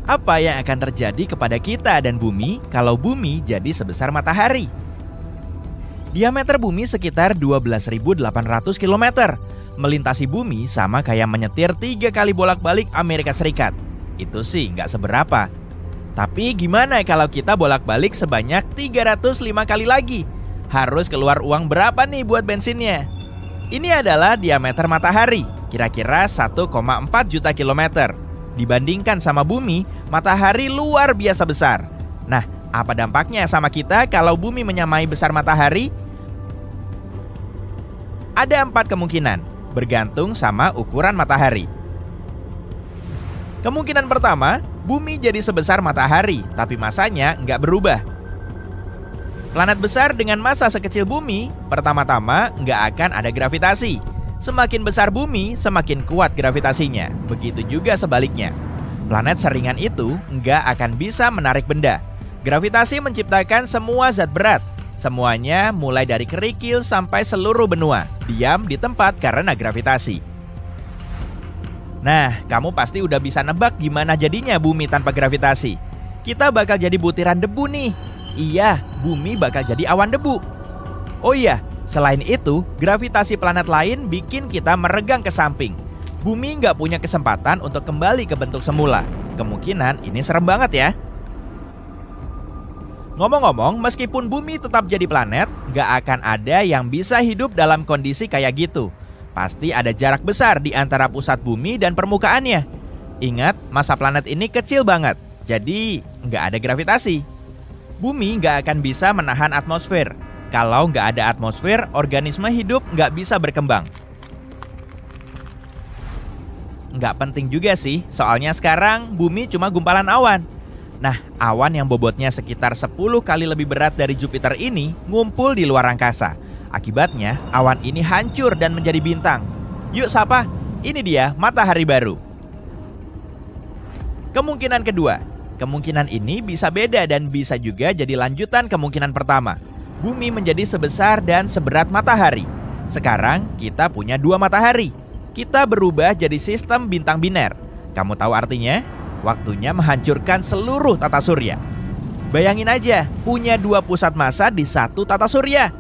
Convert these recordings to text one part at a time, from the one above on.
Apa yang akan terjadi kepada kita dan bumi kalau bumi jadi sebesar matahari? Diameter bumi sekitar 12.800 km. Melintasi bumi sama kayak menyetir 3 kali bolak-balik Amerika Serikat. Itu sih nggak seberapa. Tapi gimana kalau kita bolak-balik sebanyak 305 kali lagi? Harus keluar uang berapa nih buat bensinnya? Ini adalah diameter matahari, kira-kira 1,4 juta kilometer. Dibandingkan sama bumi, matahari luar biasa besar. Nah, apa dampaknya sama kita kalau bumi menyamai besar matahari? Ada 4 kemungkinan, bergantung sama ukuran matahari. Kemungkinan pertama, bumi jadi sebesar matahari, tapi masanya nggak berubah. Planet besar dengan massa sekecil bumi, pertama-tama nggak akan ada gravitasi. Semakin besar bumi, semakin kuat gravitasinya. Begitu juga sebaliknya. Planet seringan itu nggak akan bisa menarik benda. Gravitasi menciptakan semua zat berat. Semuanya mulai dari kerikil sampai seluruh benua diam di tempat karena gravitasi. Nah, kamu pasti udah bisa nebak gimana jadinya bumi tanpa gravitasi. Kita bakal jadi butiran debu nih. Iya, bumi bakal jadi awan debu. Oh iya, selain itu, gravitasi planet lain bikin kita meregang ke samping. Bumi nggak punya kesempatan untuk kembali ke bentuk semula. Kemungkinan ini serem banget ya. Ngomong-ngomong, meskipun bumi tetap jadi planet, nggak akan ada yang bisa hidup dalam kondisi kayak gitu. Pasti ada jarak besar di antara pusat bumi dan permukaannya. Ingat, massa planet ini kecil banget, jadi nggak ada gravitasi. Bumi nggak akan bisa menahan atmosfer. Kalau nggak ada atmosfer, organisme hidup nggak bisa berkembang. Nggak penting juga sih, soalnya sekarang bumi cuma gumpalan awan. Nah, awan yang bobotnya sekitar 10 kali lebih berat dari Jupiter ini ngumpul di luar angkasa. Akibatnya, awan ini hancur dan menjadi bintang. Yuk sapa, ini dia matahari baru. Kemungkinan kedua, kemungkinan ini bisa beda dan bisa juga jadi lanjutan kemungkinan pertama. Bumi menjadi sebesar dan seberat matahari. Sekarang kita punya 2 matahari. Kita berubah jadi sistem bintang biner. Kamu tahu artinya? Waktunya menghancurkan seluruh tata surya. Bayangin aja, punya 2 pusat massa di satu tata surya.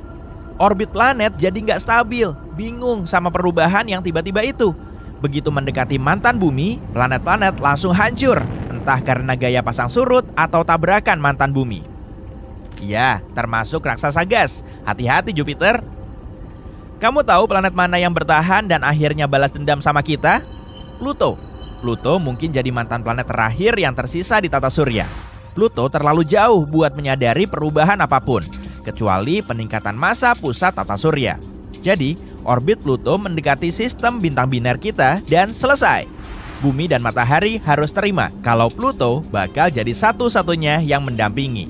Orbit planet jadi nggak stabil, bingung sama perubahan yang tiba-tiba itu. Begitu mendekati mantan bumi, planet-planet langsung hancur. Entah karena gaya pasang surut atau tabrakan mantan bumi. Ya, termasuk raksasa gas. Hati-hati Jupiter. Kamu tahu planet mana yang bertahan dan akhirnya balas dendam sama kita? Pluto. Pluto mungkin jadi mantan planet terakhir yang tersisa di tata surya. Pluto terlalu jauh buat menyadari perubahan apapun, kecuali peningkatan massa pusat tata surya. Jadi, orbit Pluto mendekati sistem bintang biner kita dan selesai. Bumi dan matahari harus terima kalau Pluto bakal jadi satu-satunya yang mendampingi.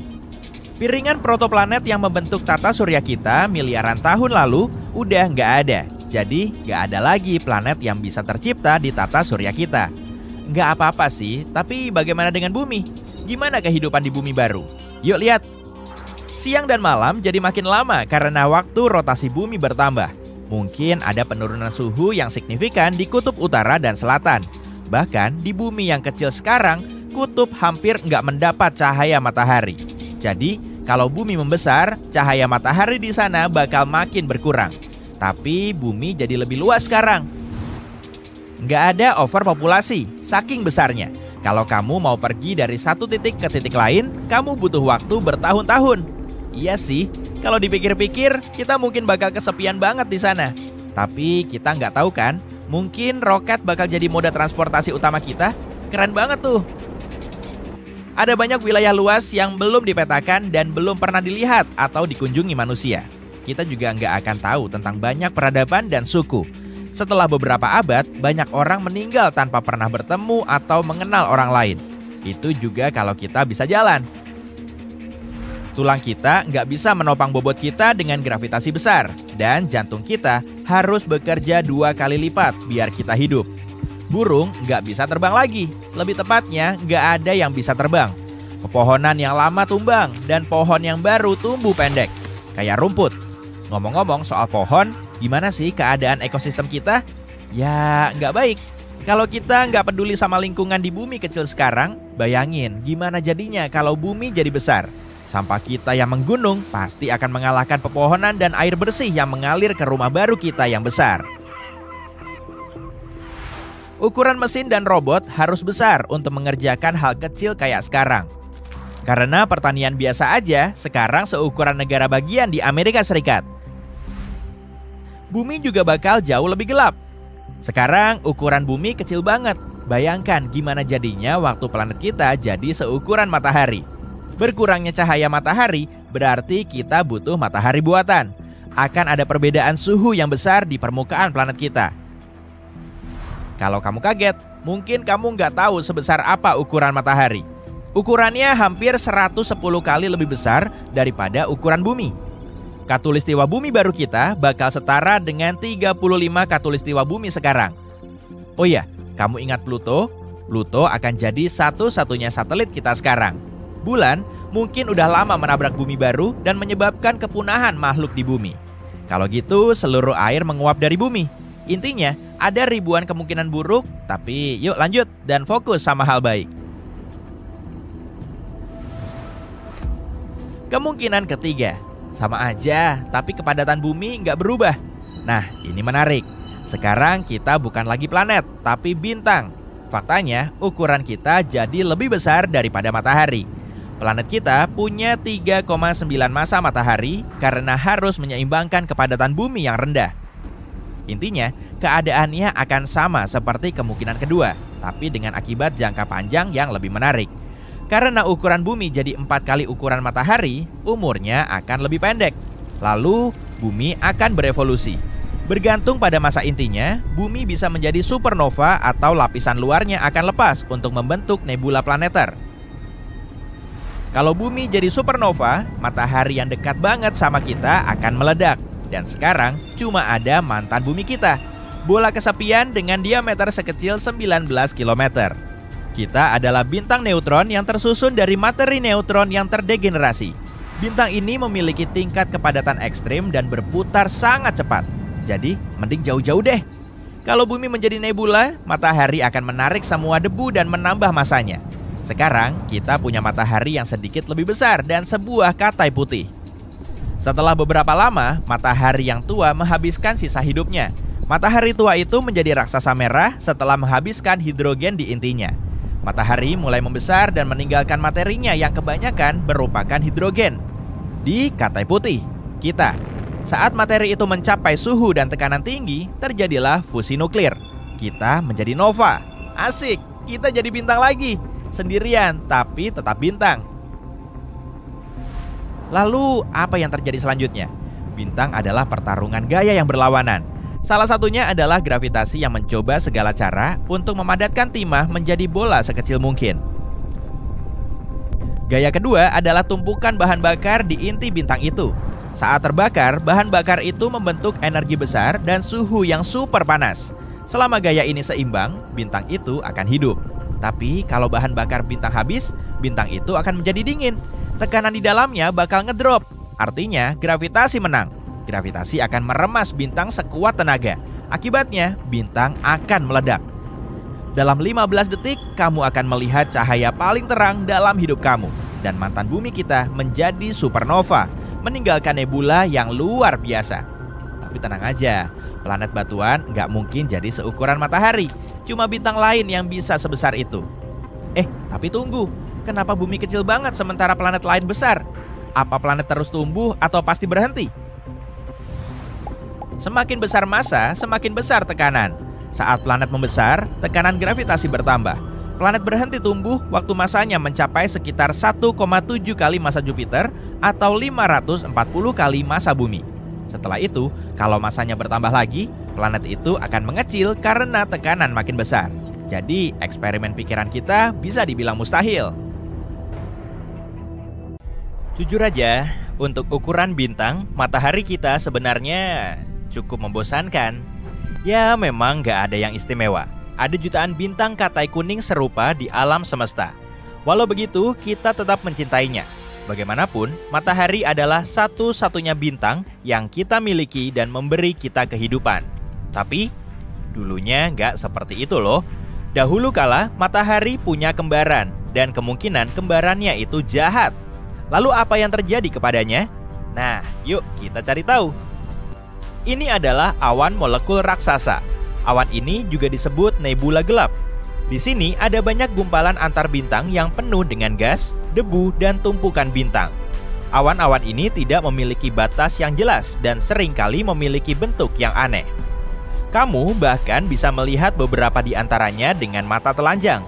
Piringan protoplanet yang membentuk tata surya kita miliaran tahun lalu udah nggak ada. Jadi nggak ada lagi planet yang bisa tercipta di tata surya kita. Nggak apa-apa sih, tapi bagaimana dengan bumi? Gimana kehidupan di bumi baru? Yuk lihat. Siang dan malam jadi makin lama karena waktu rotasi bumi bertambah. Mungkin ada penurunan suhu yang signifikan di kutub utara dan selatan. Bahkan di bumi yang kecil sekarang, kutub hampir nggak mendapat cahaya matahari. Jadi, kalau bumi membesar, cahaya matahari di sana bakal makin berkurang. Tapi bumi jadi lebih luas sekarang. Nggak ada overpopulasi, saking besarnya. Kalau kamu mau pergi dari satu titik ke titik lain, kamu butuh waktu bertahun-tahun. Iya sih, kalau dipikir-pikir, kita mungkin bakal kesepian banget di sana. Tapi kita nggak tahu kan, mungkin roket bakal jadi moda transportasi utama kita. Keren banget tuh. Ada banyak wilayah luas yang belum dipetakan dan belum pernah dilihat atau dikunjungi manusia. Kita juga nggak akan tahu tentang banyak peradaban dan suku. Setelah beberapa abad, banyak orang meninggal tanpa pernah bertemu atau mengenal orang lain. Itu juga kalau kita bisa jalan. Tulang kita nggak bisa menopang bobot kita dengan gravitasi besar. Dan jantung kita harus bekerja 2 kali lipat biar kita hidup. Burung nggak bisa terbang lagi. Lebih tepatnya, nggak ada yang bisa terbang. Pepohonan yang lama tumbang dan pohon yang baru tumbuh pendek. Kayak rumput. Ngomong-ngomong soal pohon, gimana sih keadaan ekosistem kita? Ya, nggak baik. Kalau kita nggak peduli sama lingkungan di bumi kecil sekarang, bayangin gimana jadinya kalau bumi jadi besar. Sampah kita yang menggunung pasti akan mengalahkan pepohonan dan air bersih yang mengalir ke rumah baru kita yang besar. Ukuran mesin dan robot harus besar untuk mengerjakan hal kecil kayak sekarang. Karena pertanian biasa aja sekarang seukuran negara bagian di Amerika Serikat. Bumi juga bakal jauh lebih gelap. Sekarang ukuran bumi kecil banget. Bayangkan gimana jadinya waktu planet kita jadi seukuran matahari. Berkurangnya cahaya matahari berarti kita butuh matahari buatan. Akan ada perbedaan suhu yang besar di permukaan planet kita. Kalau kamu kaget, mungkin kamu nggak tahu sebesar apa ukuran matahari. Ukurannya hampir 110 kali lebih besar daripada ukuran bumi. Khatulistiwa bumi baru kita bakal setara dengan 35 khatulistiwa bumi sekarang. Oh iya, kamu ingat Pluto? Pluto akan jadi satu-satunya satelit kita sekarang. Bulan mungkin udah lama menabrak bumi baru dan menyebabkan kepunahan makhluk di bumi. Kalau gitu, seluruh air menguap dari bumi. Intinya, ada ribuan kemungkinan buruk, tapi yuk lanjut dan fokus sama hal baik. Kemungkinan ketiga, sama aja, tapi kepadatan bumi nggak berubah. Nah, ini menarik. Sekarang kita bukan lagi planet, tapi bintang. Faktanya, ukuran kita jadi lebih besar daripada matahari. Planet kita punya 3,9 massa matahari karena harus menyeimbangkan kepadatan bumi yang rendah. Intinya, keadaannya akan sama seperti kemungkinan kedua, tapi dengan akibat jangka panjang yang lebih menarik. Karena ukuran bumi jadi 4 kali ukuran matahari, umurnya akan lebih pendek. Lalu, bumi akan berevolusi. Bergantung pada masa intinya, bumi bisa menjadi supernova atau lapisan luarnya akan lepas untuk membentuk nebula planeter. Kalau bumi jadi supernova, matahari yang dekat banget sama kita akan meledak. Dan sekarang cuma ada mantan bumi kita, bola kesepian dengan diameter sekecil 19 km. Kita adalah bintang neutron yang tersusun dari materi neutron yang terdegenerasi. Bintang ini memiliki tingkat kepadatan ekstrim dan berputar sangat cepat. Jadi, mending jauh-jauh deh. Kalau bumi menjadi nebula, matahari akan menarik semua debu dan menambah masanya. Sekarang, kita punya matahari yang sedikit lebih besar dan sebuah katai putih. Setelah beberapa lama, matahari yang tua menghabiskan sisa hidupnya. Matahari tua itu menjadi raksasa merah setelah menghabiskan hidrogen di intinya. Matahari mulai membesar dan meninggalkan materinya yang kebanyakan merupakan hidrogen di katai putih kita. Saat materi itu mencapai suhu dan tekanan tinggi, terjadilah fusi nuklir. Kita menjadi nova. Asik, kita jadi bintang lagi. Sendirian, tapi tetap bintang. Lalu, apa yang terjadi selanjutnya? Bintang adalah pertarungan gaya yang berlawanan. Salah satunya adalah gravitasi yang mencoba segala cara untuk memadatkan timah menjadi bola sekecil mungkin. Gaya kedua adalah tumpukan bahan bakar di inti bintang itu. Saat terbakar, bahan bakar itu membentuk energi besar dan suhu yang super panas. Selama gaya ini seimbang, bintang itu akan hidup. Tapi kalau bahan bakar bintang habis, bintang itu akan menjadi dingin. Tekanan di dalamnya bakal ngedrop. Artinya, gravitasi menang. Gravitasi akan meremas bintang sekuat tenaga. Akibatnya, bintang akan meledak. Dalam 15 detik, kamu akan melihat cahaya paling terang dalam hidup kamu. Dan mantan bumi kita menjadi supernova, meninggalkan nebula yang luar biasa. Tapi tenang aja, planet batuan nggak mungkin jadi seukuran matahari. Cuma bintang lain yang bisa sebesar itu. Tapi tunggu, kenapa bumi kecil banget sementara planet lain besar? Apa planet terus tumbuh atau pasti berhenti? Semakin besar massa, semakin besar tekanan. Saat planet membesar, tekanan gravitasi bertambah. Planet berhenti tumbuh waktu masanya mencapai sekitar 1,7 kali massa Jupiter atau 540 kali massa bumi. Setelah itu, kalau masanya bertambah lagi, planet itu akan mengecil karena tekanan makin besar. Jadi, eksperimen pikiran kita bisa dibilang mustahil. Jujur aja, untuk ukuran bintang, matahari kita sebenarnya cukup membosankan. Ya, memang gak ada yang istimewa. Ada jutaan bintang katai kuning serupa di alam semesta. Walau begitu, kita tetap mencintainya. Bagaimanapun, matahari adalah satu-satunya bintang yang kita miliki dan memberi kita kehidupan. Tapi, Dulunya nggak seperti itu loh. Dahulu kala, matahari punya kembaran, dan kemungkinan kembarannya itu jahat. Lalu apa yang terjadi kepadanya? Nah, yuk kita cari tahu. Ini adalah awan molekul raksasa. Awan ini juga disebut nebula gelap. Di sini ada banyak gumpalan antar bintang yang penuh dengan gas, debu, dan tumpukan bintang. Awan-awan ini tidak memiliki batas yang jelas dan seringkali memiliki bentuk yang aneh. Kamu bahkan bisa melihat beberapa di antaranya dengan mata telanjang.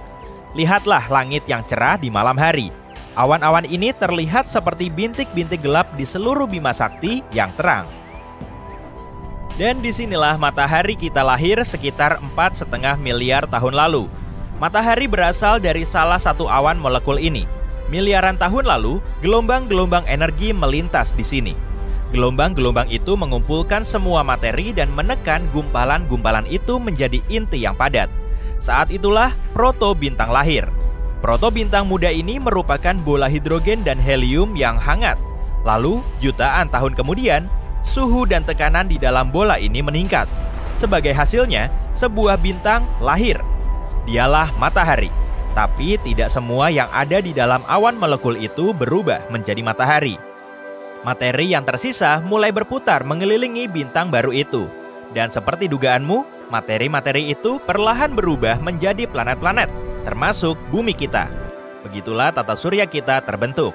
Lihatlah langit yang cerah di malam hari. Awan-awan ini terlihat seperti bintik-bintik gelap di seluruh Bima Sakti yang terang. Dan disinilah matahari kita lahir sekitar 4,5 miliar tahun lalu. Matahari berasal dari salah satu awan molekul ini. Miliaran tahun lalu, gelombang-gelombang energi melintas di sini. Gelombang-gelombang itu mengumpulkan semua materi dan menekan gumpalan-gumpalan itu menjadi inti yang padat. Saat itulah protobintang lahir. Protobintang muda ini merupakan bola hidrogen dan helium yang hangat. Lalu, jutaan tahun kemudian, suhu dan tekanan di dalam bola ini meningkat. Sebagai hasilnya, sebuah bintang lahir. Dialah matahari. Tapi tidak semua yang ada di dalam awan molekul itu berubah menjadi matahari. Materi yang tersisa mulai berputar mengelilingi bintang baru itu. Dan seperti dugaanmu, materi-materi itu perlahan berubah menjadi planet-planet, termasuk bumi kita. Begitulah tata surya kita terbentuk.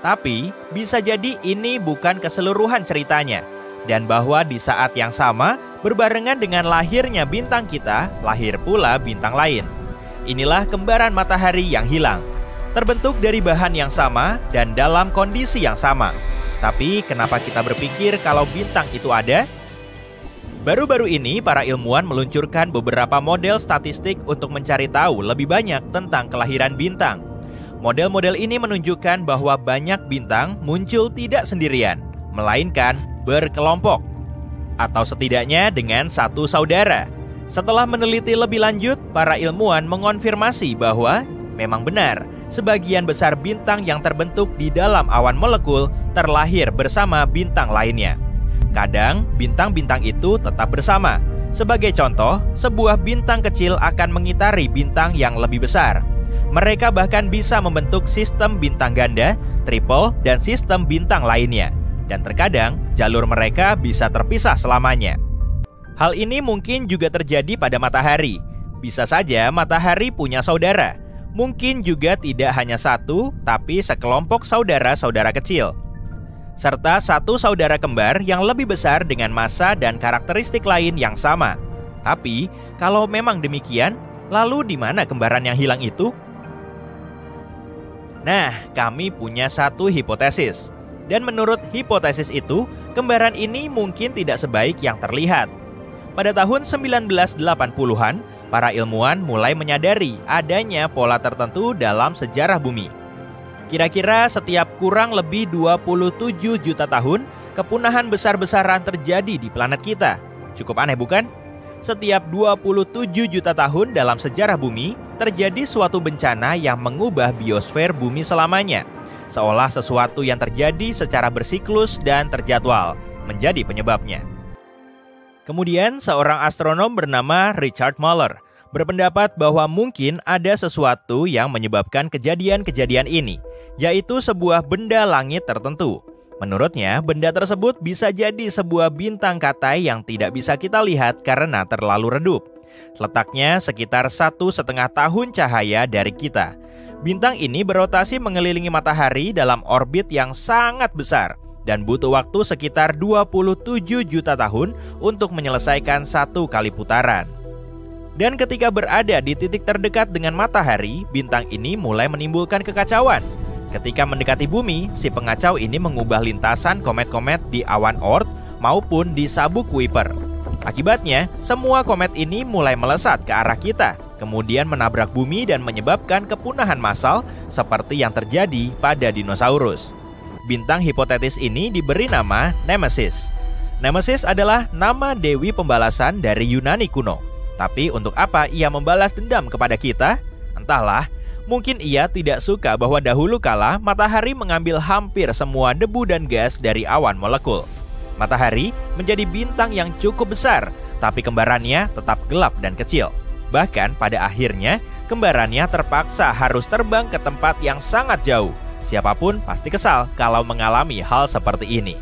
Tapi, bisa jadi ini bukan keseluruhan ceritanya. Dan bahwa di saat yang sama, berbarengan dengan lahirnya bintang kita, lahir pula bintang lain. Inilah kembaran matahari yang hilang. Terbentuk dari bahan yang sama dan dalam kondisi yang sama. Tapi kenapa kita berpikir kalau bintang itu ada? Baru-baru ini para ilmuwan meluncurkan beberapa model statistik untuk mencari tahu lebih banyak tentang kelahiran bintang. Model-model ini menunjukkan bahwa banyak bintang muncul tidak sendirian, melainkan berkelompok. Atau setidaknya dengan satu saudara. Setelah meneliti lebih lanjut, para ilmuwan mengonfirmasi bahwa memang benar, sebagian besar bintang yang terbentuk di dalam awan molekul terlahir bersama bintang lainnya. Kadang, bintang-bintang itu tetap bersama. Sebagai contoh, sebuah bintang kecil akan mengitari bintang yang lebih besar. Mereka bahkan bisa membentuk sistem bintang ganda, triple, dan sistem bintang lainnya. Dan terkadang, jalur mereka bisa terpisah selamanya. Hal ini mungkin juga terjadi pada matahari. Bisa saja matahari punya saudara. Mungkin juga tidak hanya satu, tapi sekelompok saudara-saudara kecil. Serta satu saudara kembar yang lebih besar dengan massa dan karakteristik lain yang sama. Tapi, kalau memang demikian, lalu di mana kembaran yang hilang itu? Nah, kami punya satu hipotesis. Dan menurut hipotesis itu, kembaran ini mungkin tidak sebaik yang terlihat. Pada tahun 1980-an, para ilmuwan mulai menyadari adanya pola tertentu dalam sejarah bumi. Kira-kira setiap kurang lebih 27 juta tahun, kepunahan besar-besaran terjadi di planet kita. Cukup aneh bukan? Setiap 27 juta tahun dalam sejarah bumi, terjadi suatu bencana yang mengubah biosfer bumi selamanya. Seolah sesuatu yang terjadi secara bersiklus dan terjadwal menjadi penyebabnya. Kemudian seorang astronom bernama Richard Muller berpendapat bahwa mungkin ada sesuatu yang menyebabkan kejadian-kejadian ini, yaitu sebuah benda langit tertentu. Menurutnya, benda tersebut bisa jadi sebuah bintang katai yang tidak bisa kita lihat karena terlalu redup. Letaknya sekitar 1,5 tahun cahaya dari kita. Bintang ini berotasi mengelilingi matahari dalam orbit yang sangat besar dan butuh waktu sekitar 27 juta tahun untuk menyelesaikan satu kali putaran. Dan ketika berada di titik terdekat dengan matahari, bintang ini mulai menimbulkan kekacauan. Ketika mendekati bumi, si pengacau ini mengubah lintasan komet-komet di awan Oort maupun di sabuk Kuiper. Akibatnya, semua komet ini mulai melesat ke arah kita, kemudian menabrak bumi dan menyebabkan kepunahan massal seperti yang terjadi pada dinosaurus. Bintang hipotetis ini diberi nama Nemesis. Nemesis adalah nama dewi pembalasan dari Yunani kuno. Tapi untuk apa ia membalas dendam kepada kita? Entahlah, mungkin ia tidak suka bahwa dahulu kala matahari mengambil hampir semua debu dan gas dari awan molekul. Matahari menjadi bintang yang cukup besar, tapi kembarannya tetap gelap dan kecil. Bahkan pada akhirnya, kembarannya terpaksa harus terbang ke tempat yang sangat jauh. Siapapun pasti kesal kalau mengalami hal seperti ini.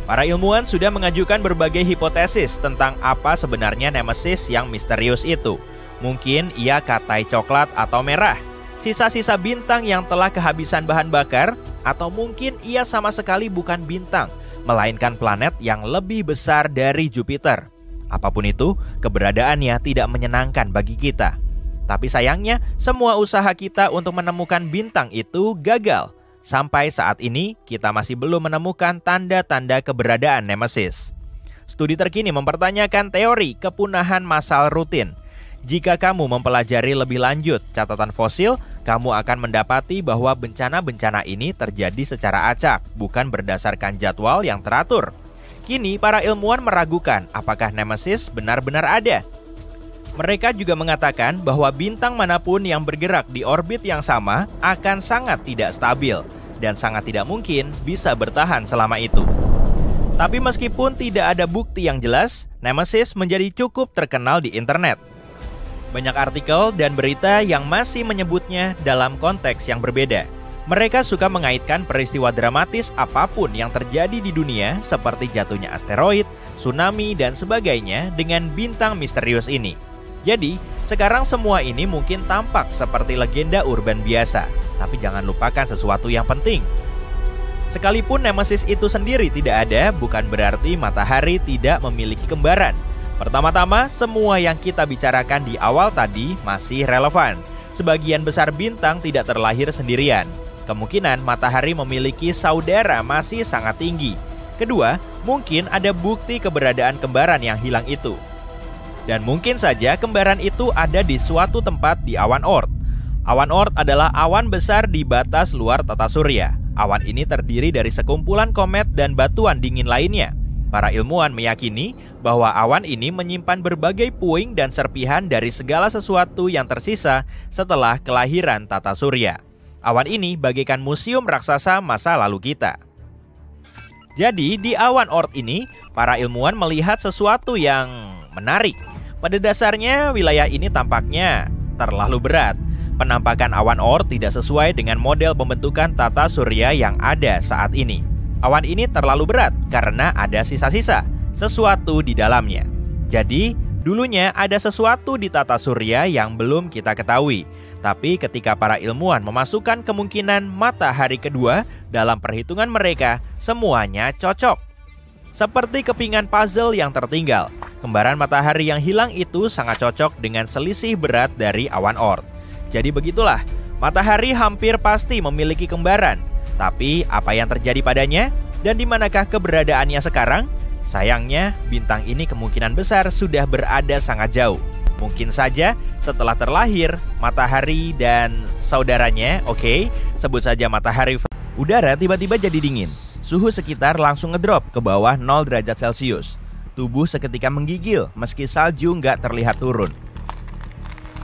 Para ilmuwan sudah mengajukan berbagai hipotesis tentang apa sebenarnya Nemesis yang misterius itu. Mungkin ia katai coklat atau merah, sisa-sisa bintang yang telah kehabisan bahan bakar, atau mungkin ia sama sekali bukan bintang, melainkan planet yang lebih besar dari Jupiter. Apapun itu, keberadaannya tidak menyenangkan bagi kita. Tapi sayangnya, semua usaha kita untuk menemukan bintang itu gagal. Sampai saat ini, kita masih belum menemukan tanda-tanda keberadaan Nemesis. Studi terkini mempertanyakan teori kepunahan massal rutin. Jika kamu mempelajari lebih lanjut catatan fosil, kamu akan mendapati bahwa bencana-bencana ini terjadi secara acak, bukan berdasarkan jadwal yang teratur. Kini, para ilmuwan meragukan apakah Nemesis benar-benar ada. Mereka juga mengatakan bahwa bintang manapun yang bergerak di orbit yang sama akan sangat tidak stabil dan sangat tidak mungkin bisa bertahan selama itu. Tapi meskipun tidak ada bukti yang jelas, Nemesis menjadi cukup terkenal di internet. Banyak artikel dan berita yang masih menyebutnya dalam konteks yang berbeda. Mereka suka mengaitkan peristiwa dramatis apapun yang terjadi di dunia seperti jatuhnya asteroid, tsunami, dan sebagainya dengan bintang misterius ini. Jadi, sekarang semua ini mungkin tampak seperti legenda urban biasa, tapi jangan lupakan sesuatu yang penting. Sekalipun Nemesis itu sendiri tidak ada, bukan berarti matahari tidak memiliki kembaran. Pertama-tama, semua yang kita bicarakan di awal tadi masih relevan. Sebagian besar bintang tidak terlahir sendirian. Kemungkinan matahari memiliki saudara masih sangat tinggi. Kedua, mungkin ada bukti keberadaan kembaran yang hilang itu. Dan mungkin saja kembaran itu ada di suatu tempat di awan Oort. Awan Oort adalah awan besar di batas luar tata surya. Awan ini terdiri dari sekumpulan komet dan batuan dingin lainnya. Para ilmuwan meyakini bahwa awan ini menyimpan berbagai puing dan serpihan dari segala sesuatu yang tersisa setelah kelahiran tata surya. Awan ini bagaikan museum raksasa masa lalu kita. Jadi di awan Oort ini, para ilmuwan melihat sesuatu yang menarik. Pada dasarnya, wilayah ini tampaknya terlalu berat. Penampakan awan Oort tidak sesuai dengan model pembentukan tata surya yang ada saat ini. Awan ini terlalu berat karena ada sisa-sisa sesuatu di dalamnya. Jadi, dulunya ada sesuatu di tata surya yang belum kita ketahui. Tapi ketika para ilmuwan memasukkan kemungkinan matahari kedua dalam perhitungan mereka, semuanya cocok. Seperti kepingan puzzle yang tertinggal, kembaran matahari yang hilang itu sangat cocok dengan selisih berat dari awan Oort. Jadi begitulah, matahari hampir pasti memiliki kembaran. Tapi apa yang terjadi padanya? Dan di manakah keberadaannya sekarang? Sayangnya, bintang ini kemungkinan besar sudah berada sangat jauh. Mungkin saja setelah terlahir, matahari dan saudaranya, sebut saja matahari. Udara tiba-tiba jadi dingin. Suhu sekitar langsung ngedrop ke bawah 0 derajat Celcius. Tubuh seketika menggigil meski salju nggak terlihat turun.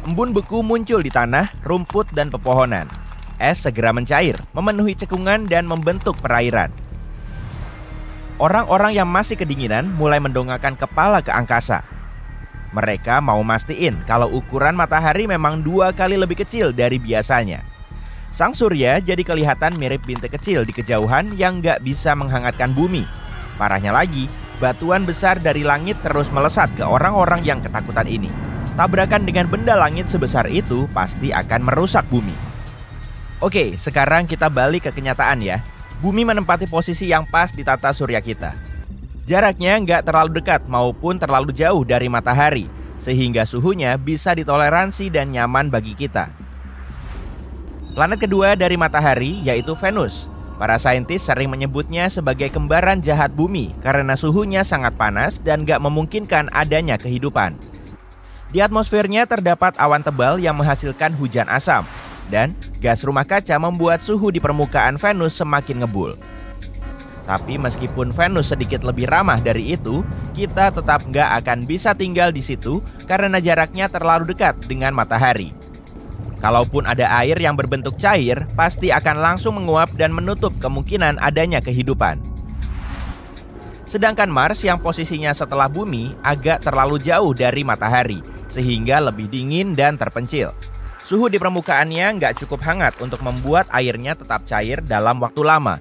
Embun beku muncul di tanah, rumput, dan pepohonan. Es segera mencair, memenuhi cekungan dan membentuk perairan. Orang-orang yang masih kedinginan mulai mendongakkan kepala ke angkasa. Mereka mau mastiin kalau ukuran matahari memang 2 kali lebih kecil dari biasanya. Sang surya jadi kelihatan mirip bintik kecil di kejauhan yang gak bisa menghangatkan bumi. Parahnya lagi, batuan besar dari langit terus melesat ke orang-orang yang ketakutan ini. Tabrakan dengan benda langit sebesar itu pasti akan merusak bumi. Oke, sekarang kita balik ke kenyataan ya. Bumi menempati posisi yang pas di tata surya kita. Jaraknya nggak terlalu dekat maupun terlalu jauh dari matahari, sehingga suhunya bisa ditoleransi dan nyaman bagi kita. Planet kedua dari matahari yaitu Venus. Para saintis sering menyebutnya sebagai kembaran jahat bumi karena suhunya sangat panas dan nggak memungkinkan adanya kehidupan. Di atmosfernya terdapat awan tebal yang menghasilkan hujan asam, dan gas rumah kaca membuat suhu di permukaan Venus semakin ngebul. Tapi meskipun Venus sedikit lebih ramah dari itu, kita tetap nggak akan bisa tinggal di situ karena jaraknya terlalu dekat dengan matahari. Kalaupun ada air yang berbentuk cair, pasti akan langsung menguap dan menutup kemungkinan adanya kehidupan. Sedangkan Mars yang posisinya setelah bumi agak terlalu jauh dari matahari, sehingga lebih dingin dan terpencil. Suhu di permukaannya nggak cukup hangat untuk membuat airnya tetap cair dalam waktu lama.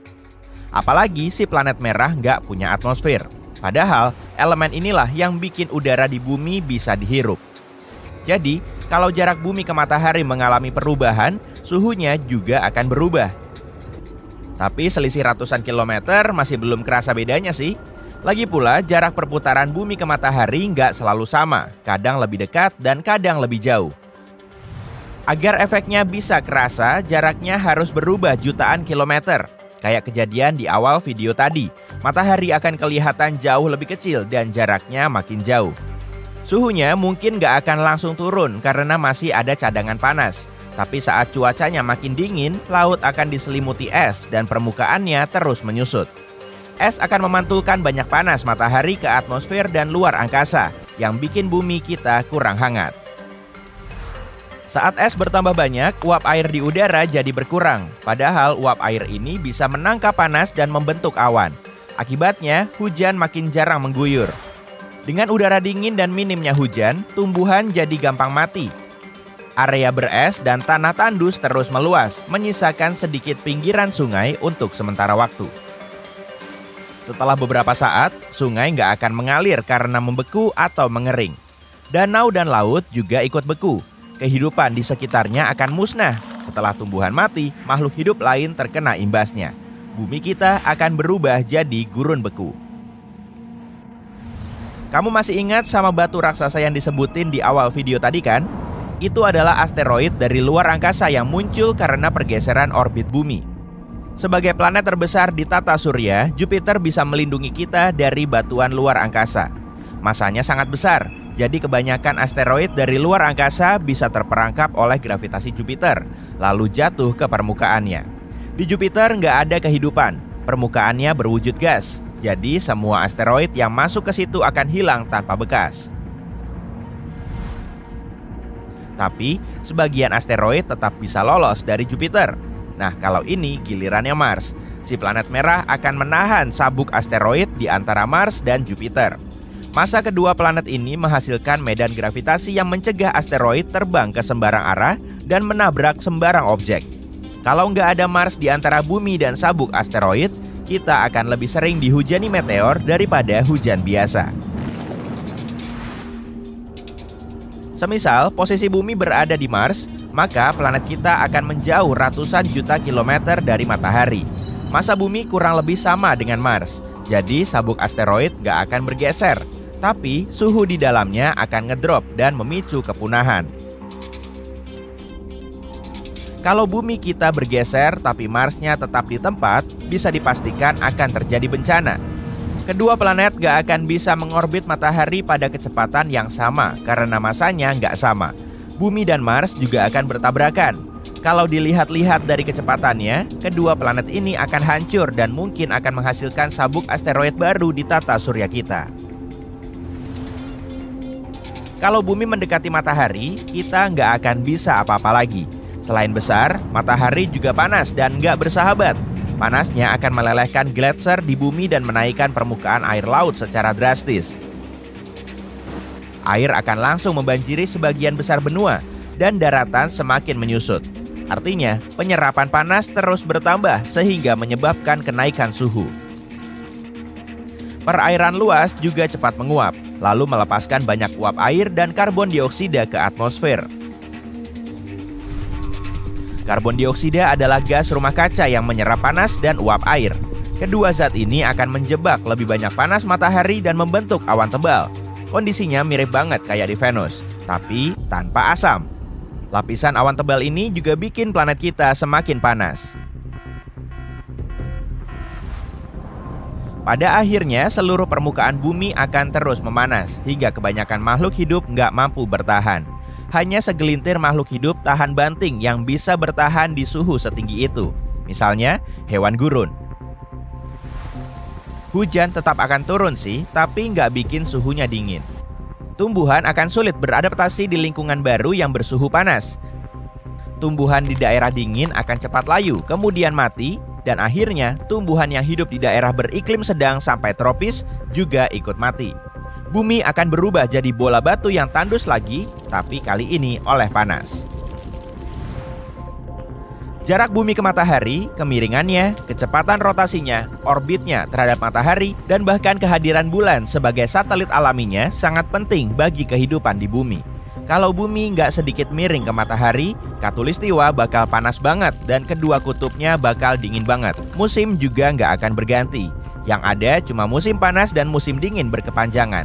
Apalagi si planet merah nggak punya atmosfer. Padahal elemen inilah yang bikin udara di bumi bisa dihirup. Jadi, kalau jarak bumi ke matahari mengalami perubahan, suhunya juga akan berubah. Tapi selisih ratusan kilometer masih belum kerasa bedanya sih. Lagi pula, jarak perputaran bumi ke matahari nggak selalu sama, kadang lebih dekat dan kadang lebih jauh. Agar efeknya bisa kerasa, jaraknya harus berubah jutaan kilometer. Kayak kejadian di awal video tadi, matahari akan kelihatan jauh lebih kecil dan jaraknya makin jauh. Suhunya mungkin nggak akan langsung turun karena masih ada cadangan panas. Tapi saat cuacanya makin dingin, laut akan diselimuti es dan permukaannya terus menyusut. Es akan memantulkan banyak panas matahari ke atmosfer dan luar angkasa, yang bikin bumi kita kurang hangat. Saat es bertambah banyak, uap air di udara jadi berkurang. Padahal uap air ini bisa menangkap panas dan membentuk awan. Akibatnya, hujan makin jarang mengguyur. Dengan udara dingin dan minimnya hujan, tumbuhan jadi gampang mati. Area beres dan tanah tandus terus meluas, menyisakan sedikit pinggiran sungai untuk sementara waktu. Setelah beberapa saat, sungai nggak akan mengalir karena membeku atau mengering. Danau dan laut juga ikut beku. Kehidupan di sekitarnya akan musnah. Setelah tumbuhan mati, makhluk hidup lain terkena imbasnya. Bumi kita akan berubah jadi gurun beku. Kamu masih ingat sama batu raksasa yang disebutin di awal video tadi kan? Itu adalah asteroid dari luar angkasa yang muncul karena pergeseran orbit bumi. Sebagai planet terbesar di tata surya, Jupiter bisa melindungi kita dari batuan luar angkasa. Masanya sangat besar, jadi kebanyakan asteroid dari luar angkasa bisa terperangkap oleh gravitasi Jupiter, lalu jatuh ke permukaannya. Di Jupiter nggak ada kehidupan, permukaannya berwujud gas. Jadi semua asteroid yang masuk ke situ akan hilang tanpa bekas. Tapi sebagian asteroid tetap bisa lolos dari Jupiter. Nah, kalau ini gilirannya Mars. Si planet merah akan menahan sabuk asteroid di antara Mars dan Jupiter. Massa kedua planet ini menghasilkan medan gravitasi yang mencegah asteroid terbang ke sembarang arah dan menabrak sembarang objek. Kalau nggak ada Mars di antara bumi dan sabuk asteroid, kita akan lebih sering dihujani meteor daripada hujan biasa. Semisal posisi bumi berada di Mars, maka planet kita akan menjauh ratusan juta kilometer dari matahari. Massa bumi kurang lebih sama dengan Mars, jadi sabuk asteroid nggak akan bergeser. Tapi suhu di dalamnya akan ngedrop dan memicu kepunahan. Kalau bumi kita bergeser tapi Marsnya tetap di tempat, bisa dipastikan akan terjadi bencana. Kedua planet gak akan bisa mengorbit matahari pada kecepatan yang sama karena masanya nggak sama. Bumi dan Mars juga akan bertabrakan. Kalau dilihat-lihat dari kecepatannya, kedua planet ini akan hancur dan mungkin akan menghasilkan sabuk asteroid baru di tata surya kita. Kalau bumi mendekati matahari, kita nggak akan bisa apa-apa lagi. Selain besar, matahari juga panas dan nggak bersahabat. Panasnya akan melelehkan gletser di bumi dan menaikkan permukaan air laut secara drastis. Air akan langsung membanjiri sebagian besar benua dan daratan semakin menyusut. Artinya, penyerapan panas terus bertambah sehingga menyebabkan kenaikan suhu. Perairan luas juga cepat menguap, lalu melepaskan banyak uap air dan karbon dioksida ke atmosfer. Karbon dioksida adalah gas rumah kaca yang menyerap panas dan uap air. Kedua zat ini akan menjebak lebih banyak panas matahari dan membentuk awan tebal. Kondisinya mirip banget kayak di Venus, tapi tanpa asam. Lapisan awan tebal ini juga bikin planet kita semakin panas. Pada akhirnya, seluruh permukaan bumi akan terus memanas, hingga kebanyakan makhluk hidup nggak mampu bertahan. Hanya segelintir makhluk hidup tahan banting yang bisa bertahan di suhu setinggi itu. Misalnya, hewan gurun. Hujan tetap akan turun sih, tapi nggak bikin suhunya dingin. Tumbuhan akan sulit beradaptasi di lingkungan baru yang bersuhu panas. Tumbuhan di daerah dingin akan cepat layu, kemudian mati, Dan akhirnya, tumbuhan yang hidup di daerah beriklim sedang sampai tropis juga ikut mati. Bumi akan berubah jadi bola batu yang tandus lagi, tapi kali ini oleh panas. Jarak bumi ke matahari, kemiringannya, kecepatan rotasinya, orbitnya terhadap matahari, dan bahkan kehadiran bulan sebagai satelit alaminya sangat penting bagi kehidupan di bumi. Kalau bumi nggak sedikit miring ke matahari, Khatulistiwa bakal panas banget dan kedua kutubnya bakal dingin banget. Musim juga nggak akan berganti. Yang ada cuma musim panas dan musim dingin berkepanjangan.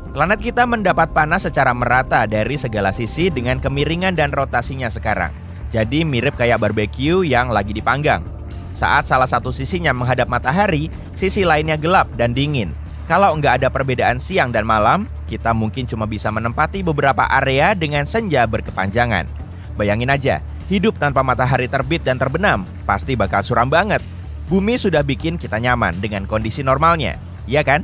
Planet kita mendapat panas secara merata dari segala sisi dengan kemiringan dan rotasinya sekarang. Jadi mirip kayak barbeque yang lagi dipanggang. Saat salah satu sisinya menghadap matahari, sisi lainnya gelap dan dingin. Kalau nggak ada perbedaan siang dan malam, kita mungkin cuma bisa menempati beberapa area dengan senja berkepanjangan. Bayangin aja, hidup tanpa matahari terbit dan terbenam pasti bakal suram banget. Bumi sudah bikin kita nyaman dengan kondisi normalnya, iya kan?